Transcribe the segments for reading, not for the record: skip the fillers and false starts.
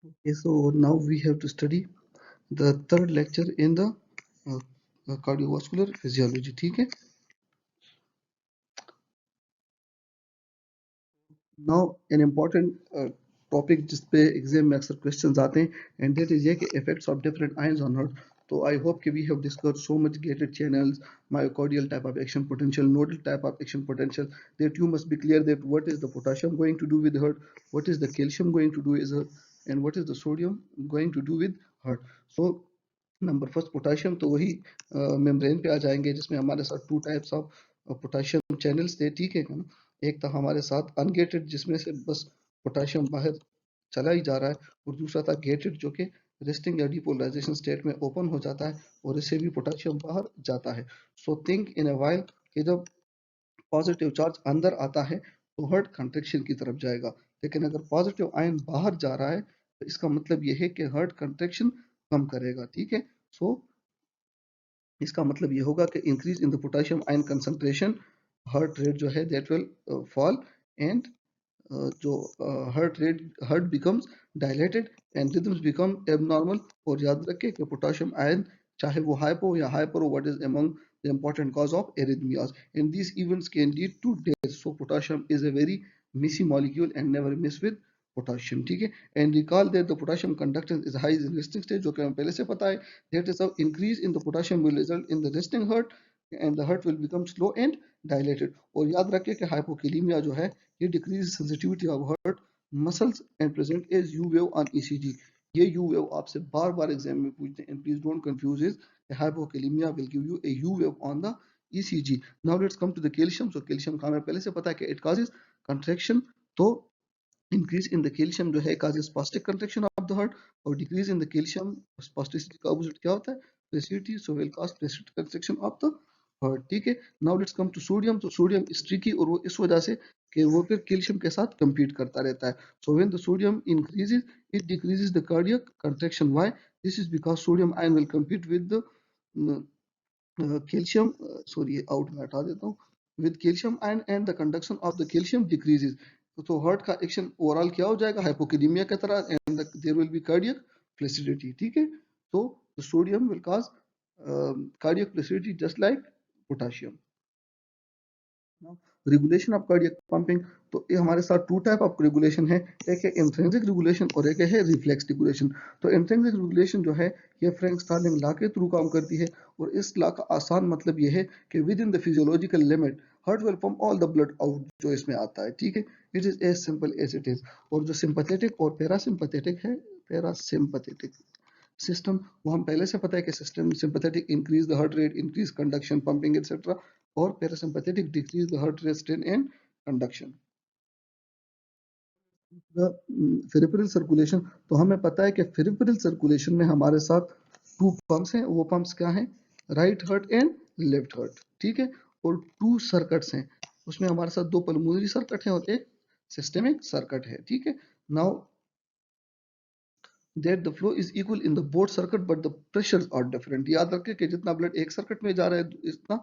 Okay, so now we have to study the third lecture in the uh, cardiovascular physiology. ठीक है. Now an important topic जिस पे exam में अक्सर questions आते हैं and that is ये कि effects of different ions on heart. तो I hope कि we have discussed so much gated channels, myocardial type of action potential, nodal type of action potential, that you must be clear that what is the potassium going to do with heart, what is the calcium going to do with heart, and what is the sodium going to do with heart. So number first potassium तो वही membrane पे आ जाएंगे जिसमें हमारे साथ two types of potassium channels थे. ठीक है ना. एक था हमारे साथ अनगेटेड जिसमें से बस पोटाशियम बाहर चला ही जा रहा है, और दूसरा था गेटेड जो कि रेस्टिंग या डिपोलराइजेशन स्टेट में ओपन हो जाता है और इससे भी पोटाशियम बाहर जाता है. So think in a while कि जब पॉजिटिव चार्ज अंदर आता है तो हार्ट कंट्रैक्शन की तरफ जाएगा, लेकिन अगर पॉजिटिव आयन बाहर जा रहा है तो इसका मतलब यह है कि हार्ट कंट्रैक्शन कम करेगा. ठीक है. सो इसका मतलब ये होगा कि increase in the potassium ion concentration, heart rate जो है दैट विल फॉल, एंड जो heart becomes dilated and rhythms become abnormal. और याद रखें कि पोटेशियम आयन चाहे वो हाइपो या hyper, what is among the important cause of arrhythmias, and these events can lead to death. So potassium is a very messy molecule and never miss with potassium. ठीक है. and recall that the potassium conductance is high in resting state, जो कि हमें पहले से पता है. that is how increase in the potassium will result in the resting heart and the heart will become slow and dilated. और याद रखिए कि hypokalemia जो है ये decrease sensitivity of heart muscles and present as U wave on ECG. ये U wave आपसे बार बार exam में पूछते हैं, and please don't confuse it. Hypokalemia will give you a U wave on the ECG. Now let's come to the calcium. So calcium का हमें पहले से पता है कि it causes contraction. तो increase in the calcium जो है causes spastic contraction of the heart, और decrease in the calcium spasticity का opposite क्या होता है, flaccidity. So will cause flacid contraction of the heart. ठीक है. Now let's come to sodium. तो sodium is tricky और वो इस वजह से कि वो फिर कैल्शियम के साथ compete करता रहता है. So when the sodium increases, it decreases the cardiac contraction. Why? This is because sodium ion will compete with the calcium. Sorry, out में हटा देता हूँ. With calcium ion and the conduction of the calcium decreases. तो heart का action overall क्या हो जाएगा, hypokalaemia की तरह, and there will be cardiac flaccidity. ठीक है. तो sodium will cause cardiac flaccidity just like potassium. Regulation of cardiac pumping. तो ये हमारे साथ टू टाइप ऑफ रेगुलेशन है, एक है इंट्रिंसिक रेगुलेशन और एक है रिफ्लेक्स रेगुलेशन. तो इंट्रिंसिक रेगुलेशन जो है ये फ्रैंक स्टार्लिंग लॉ के थ्रू काम करती है, और इस लॉ का आसान मतलब ये है कि within the physiological limit heart will pump all the blood out जो इसमें आता है. ठीक है. It is as simple as it is. और जो सिंपैथेटिक और पैरासिम्पैथेटिक है, पैरासिम्पैथेटिक सिस्टम, वो हम पहले से पता है कि system sympathetic increase the heart rate, increase conduction, pumping etcetera, और parasympathetic decrease the heart rate, strain and conduction. The peripheral circulation. तो हमें पता है कि फेरिपेरल सर्कुलेशन में हमारे साथ टू पंप्स हैं. वो पंप्स क्या हैं, right heart and left heart. ठीक है. और टू सर्किट्स हैं, उसमें हमारे साथ दो पल्मोनरी सर्किट हैं और एक सिस्टेमिक सर्किट है. ठीक है. Now that the flow is equal in the both circuit but the pressures are different. याद रखें कि जितना ब्लड एक सर्किट में जा रहा है इतना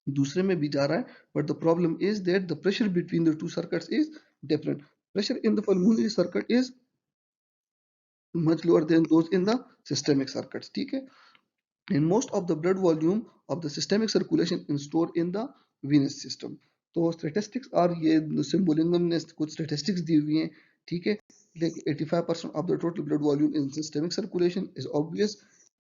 दूसरे में भी जा रहा है, but the problem is that the pressure between the two circuits is different. Pressure in the pulmonary circuit is much lower than those in the systemic circuits. ठीक है. And most of the blood volume of the systemic circulation is stored in the venous system. तो statistics are ये symbolism ने कुछ statistics दी हुई हैं. ठीक है. Like 85% of the total blood volume in systemic circulation is obvious.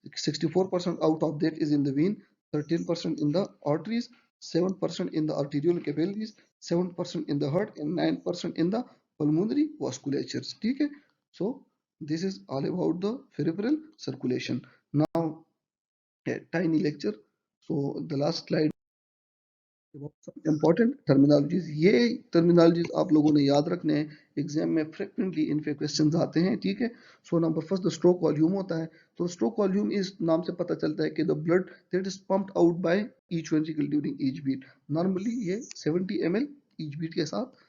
64% out of that is in the vein, 13% in the arteries, 7% in the arterial capillaries, 7% in the heart, and 9% in the pulmonary vasculatures. ठीक है. So this is all about the peripheral circulation. Now a tiny lecture. So the last slide about some important terminologies. ये terminologies आप लोगों ने याद रखने हैं, exam में frequently इन पे क्वेश्चंस आते हैं. ठीक है. So number first the stroke volume होता है. तो स्ट्रोक वॉल्यूम इस नाम से पता चलता है कि the blood that is pumped out by each ventricle during each beat. Normally ये 70 ml ईच बीट के साथ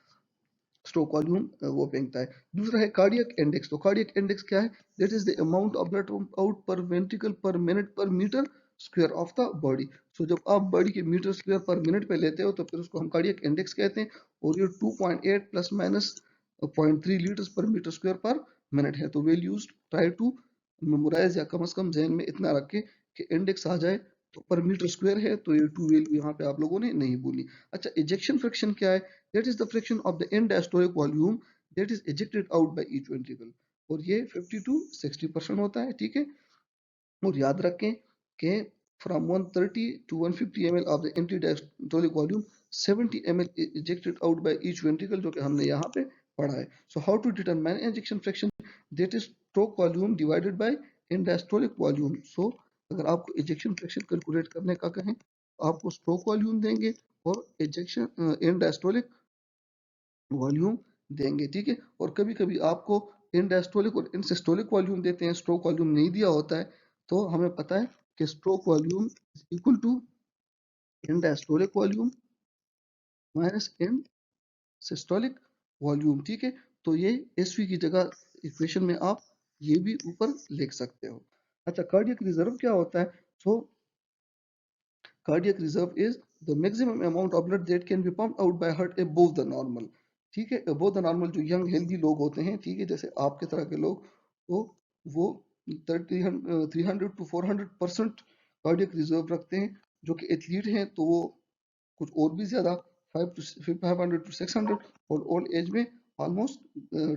स्ट्रोक वॉल्यूम वो फेंकता है. दूसरा है कार्डियक इंडेक्स. तो कार्डियक इंडेक्स क्या है, that is the amount of blood out per ventricle per minute per metre square of the body. So जब आप बॉडी के मीटर स्क्वायर पर मिनट पे लेते हो तो फिर उसको हम कार्डियक इंडेक्स कहते हैं. और ये 2.8 plus minus 0.3 litres per metre square per minute है। तो well use, try to memorise या कम से कम जहन में इतना रखे कि इंडेक्स आ जाए तो पर मीटर स्क्वायर है तो ये टू वैल्यू यहाँ पे आप लोगों ने नहीं भूली। अच्छा, इजेक्शन फ्रैक्शन क्या है? That is the fraction of the end diastolic volume that is ejected out by each ventricle, और ये 50 टू 60% होता है, ठीक है। और याद रखें कि from 130 to 150 ml of the empty diastolic volume 70 ml is ejected out by each ventricle, जो कि हमने यहाँ पे पढ़ा है। So how to determine ejection fraction? That is stroke volume divided by end diastolic volume. So अगर आपको ejection fraction calculate करने का कहें, आपको stroke volume देंगे और ejection end diastolic वॉल्यूम देंगे, ठीक है। और कभी कभी आपको इन डायस्टोलिक और इन सिस्टोलिक वॉल्यूम देते हैं, स्ट्रोक वॉल्यूम नहीं दिया होता है, तो हमें पता है कि stroke volume is equal to end diastolic volume minus end systolic volume, ठीक है। तो ये एसवी की जगह इक्वेशन में आप ये भी ऊपर लिख सकते हो। अच्छा, कार्डियक रिजर्व क्या होता है? सो cardiac reserve is the maximum amount of blood that can be pumped out by heart above the normal, ठीक है। above the normal जो यंग हेल्दी लोग होते हैं, ठीक है, जैसे आपके तरह के लोग, तो वो 300 to 400% कार्डियक रिजर्व रखते हैं। जो कि एथलीट हैं तो वो कुछ और भी ज्यादा 500 to 600, और ओल्ड एज में ऑलमोस्ट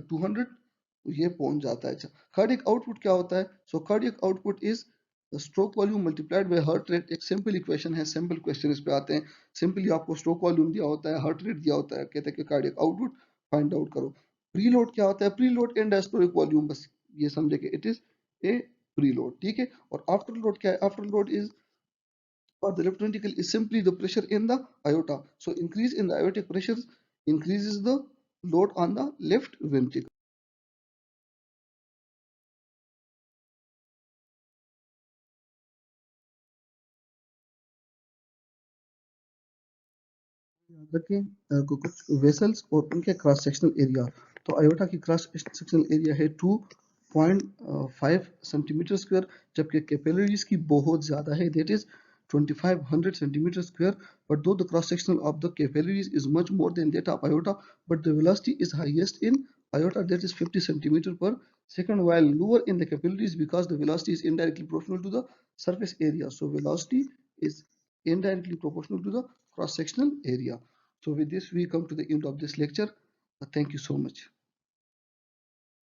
200 ये पहुंच जाता है। अच्छा, कार्डियक आउटपुट क्या होता है? So cardiac output is stroke volume multiplied by heart rate. एक सिंपल इक्वेशन है, सिंपल क्वेश्चन इस पे आते हैं। सिंपली आपको स्ट्रोक वॉल्यूम दिया होता है, हार्ट रेट दिया होता है, कहते हैं कि कार्डियक आउटपुट फाइंड आउट करो। प्रीलोड क्या होता है? प्रीलोड एंड डायस्टोलिक वॉल्यूम, बस ये समझे कि इट इज ए प्रीलोड, ठीक है। और आफ्टर लोड क्या है? After load is for the left ventricle is simply the pressure in the aorta. So increase in the aortic pressure increases the load on the left ventricle. याद रखें कुछ vessels और उनके क्रॉस सेक्शनल एरिया। तो iota की cross sectional area है 2.5 centimetre square, जबकि capillaries की बहुत ज्यादा है, that is 2500 centimeter square. But though the cross section of the capillaries is much more than that of aorta, but the velocity is highest in aorta, that is 50 centimeter per second, while lower in the capillaries because the velocity is indirectly proportional to the surface area. So velocity is indirectly proportional to the cross sectional area. So with this we come to the end of this lecture. Thank you so much.